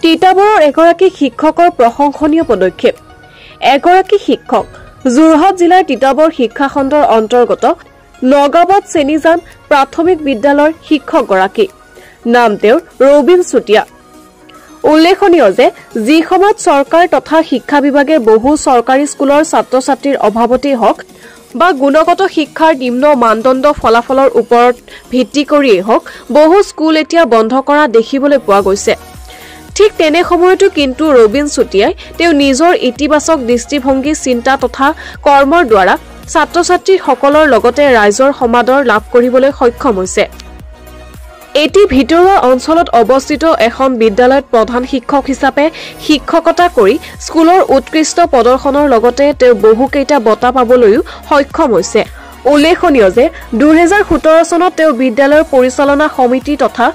তিতাবৰৰ এগৰাকী শিক্ষকৰ প্ৰশংসনীয় পদক্ষেপ। এগৰাকী শিক্ষক যোৰহাট জিলাৰ তিতাবৰ শিক্ষা খণ্ডৰ অন্তৰ্গত নগাবাদ চেনিজান প্ৰাথমিক বিদ্যালয়ৰ শিক্ষকগৰাকী নাম তেওঁৰ ৰবিন চুটিয়া। উল্লেখনীয় যে যি সময়ত চৰকাৰ তথা শিক্ষা বিভাগে বহু চৰকাৰী স্কুলৰ ছাত্ৰ ছাত্ৰীৰ অভাৱতেই হওক বা গুণগত শিক্ষাৰ নিম্ন মানদণ্ড ফলাফলৰ ওপৰত ভিত্তি কৰিয়েই হওক বহু স্কুল এতিয়া বন্ধ কৰা দেখিবলৈ পোৱা গৈছে। ঠিক তেনে সময়তো কিন্তু ৰবিন চুটিয়াই তেওঁ নিজৰ ইতিবাচক দৃষ্টিভংগী চিন্তা তথা কৰ্মৰ দ্বাৰা ছাত্ৰ ছাত্ৰীসকলৰ লগতে ৰাইজৰ সমাদৰ লাভ কৰিবলৈ সক্ষম হৈছে। এটি ভিতৰুৱা অঞ্চলত অৱস্থিত এখন বিদ্যালয়ত প্ৰধান শিক্ষক হিচাপে শিক্ষকতা কৰি স্কুলৰ উৎকৃষ্ট প্ৰদৰ্শনৰ লগতে তেওঁ বহুকেইটা বঁটা পাবলৈও সক্ষম হৈছে। উল্লেখনীয় যে 2017 চনত তেওঁ বিদ্যালয়ৰ পৰিচালনা সমিতি তথা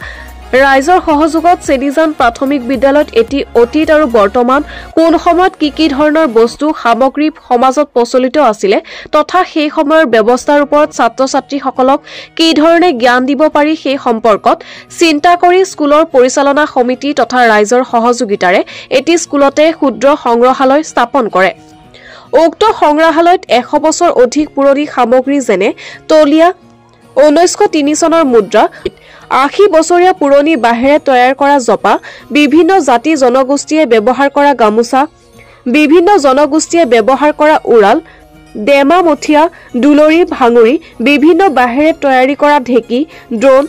ৰাইজৰ সহযোগত চেনিজান প্ৰাথমিক বিদ্যালয়ত এটি অতীত আৰু বৰ্তমান কোন সময়ত কি ধৰণৰ বস্তু সামগ্ৰী সমাজত প্ৰচলিত আছিলে তথা সেই সময়ৰ ব্যৱস্থাৰ ওপৰত ছাত্ৰ ছাত্ৰীসকলক কি ধৰণে জ্ঞান দিব পাৰি সেই সম্পৰ্কত চিন্তা কৰি স্কুলৰ পৰিচালনা সমিতি তথা ৰাইজৰ সহযোগিতাৰে এটি স্কুলতে ক্ষুদ্ৰ সংগ্ৰহালয় স্থাপন কৰে। উক্ত সংগ্ৰহালয়ত 100 বছৰ অধিক পুৰণি সামগ্ৰী যেনে তলিয়া 1903 চনৰ মুদ্ৰা 80 বছৰীয়া পুৰণি বাঁহেৰে তৈয়াৰ কৰা জপা বিভিন্ন জাতি জনগোষ্ঠীয়ে ব্যৱহাৰ কৰা গামোচা বিভিন্ন জনগোষ্ঠীয়ে ব্যৱহাৰ কৰা উৰাল ডেমা মুঠিয়া দুলৰি ভাঙুৰি বিভিন্ন বাঁহেৰে তৈয়াৰী কৰা ঢেঁকী ড্ৰোন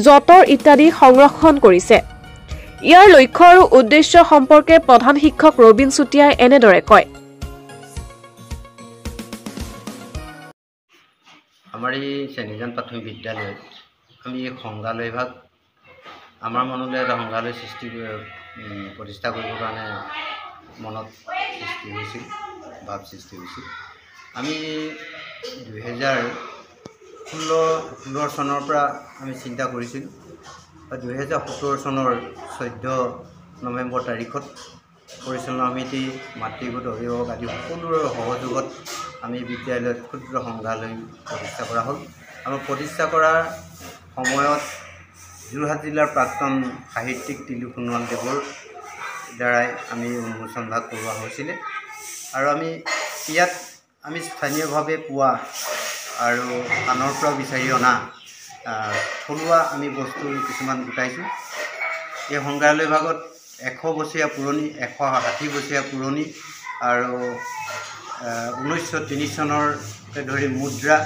যঁতৰ ইত্যাদি সংৰক্ষণ কৰিছে। ইয়াৰ লক্ষ্য আৰু উদ্দেশ্য সম্পৰ্কে প্ৰধান শিক্ষক ৰবিন চুটিয়াই এনেদৰে কয়। আমাৰ এই চেনিজান প্ৰাথমিক বিদ্যালয়ত আমি এই সংগ্ৰহালয় ভাগ আমাৰ মনলৈ এটা সংগ্ৰহালয় প্ৰতিষ্ঠা কৰিবৰ কাৰণে মনত সৃষ্টি হৈছিল ভাৱ সৃষ্টি হৈছিল। আমি 2016 চনৰ পৰা আমি চিন্তা কৰিছিলোঁ। 2017 চনৰ 14 নৱেম্বৰ তাৰিখত পৰিচালনা সমিতি মাতৃগোট অভিভাৱক আদি সকলোৰে সহযোগত আমি বিদ্যালয়ত ক্ষুদ্ৰ সংগ্ৰহালয় প্ৰতিষ্ঠা কৰা হ'ল। আমাৰ প্ৰতিষ্ঠা কৰাৰ সময়ত যোৰহাট জিলাৰ প্ৰাক্তন সাহিত্যিক তিলু সোণোৱালদেৱৰ দ্বাৰাই আমি উন্মোচন ভাগ কৰোৱা হৈছিলে আৰু আমি ইয়াত আমি স্থানীয়ভাৱে পোৱা আৰু আনৰ পৰা বিচাৰি অনা থলুৱা আমি বস্তু কিছুমান গোটাইছোঁ। এই সংগ্ৰহালয় ভাগত 100 বছৰীয়া পুৰণি 160 বছৰীয়া পুৰণি আৰু 1903 চনৰকে ধৰি মুদ্ৰা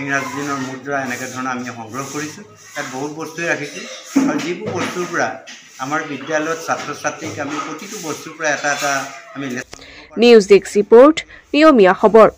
ইংৰাজী দিনৰ মুদ্ৰা এনেকৈ ধৰণৰ আমি সংগ্ৰহ কৰিছোঁ। তাত বহুত বস্তুৱে ৰাখিছোঁ আৰু যিবোৰ বস্তুৰ পৰা আমাৰ বিদ্যালয়ত ছাত্ৰ ছাত্ৰীক আমি প্ৰতিটো বস্তুৰ পৰা এটা এটা আমি নিউজ ডেস্ক ৰিপৰ্ট নিয়মীয়া খবৰ।